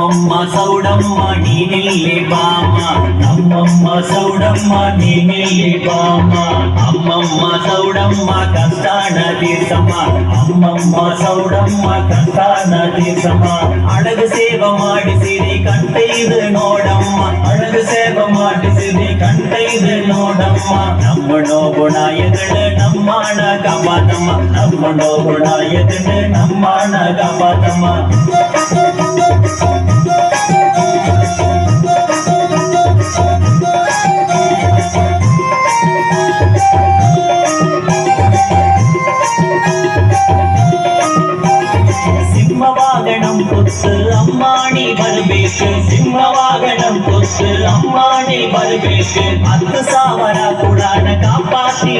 ನಮ್ಮಮ್ಮ ಸೌಡಮ್ಮ ನೀನಿಲ್ಲಿ ಬಾಮ ನಮ್ಮಮ್ಮ ಸೌಡಮ್ಮ ನೀನಿಲ್ಲಿ ಬಾಮ ಅಮ್ಮಮ್ಮ ಸೌಡಮ್ಮ ಕಷ್ಟಾನ ತೀರ್ಸಮ್ಮ ಅಮ್ಮಮ್ಮ ಸೌಡಮ್ಮ ಕಷ್ಟಾನ ತೀರ್ಸಮ್ಮ ಅಡಗು ಸೇವೆ ಮಾಡಿಸಿರಿ ಕಂಟೈದು ನೋಡಮ್ಮ ಅಡಗು ಸೇವೆ ಮಾಡಿಸಿರಿ ಕಂಟೈದು ನೋಡಮ್ಮ ನಮ್ಮ ನೋಗುಣ ಎದುಳು ನಮ್ಮಣ ಕಪಾತಮ್ಮ ನಮ್ಮ ನೋಗುಣ ಎದುಳು ನಮ್ಮಣ ಕಪಾತಮ್ಮ சிம்மவாகனம் புத்து அம்மாணி வருபேக்கு சிம்மவாகனம் புத்து அம்மாணி வருபேக்கு 10 சாவர குடான காப்பாத்தி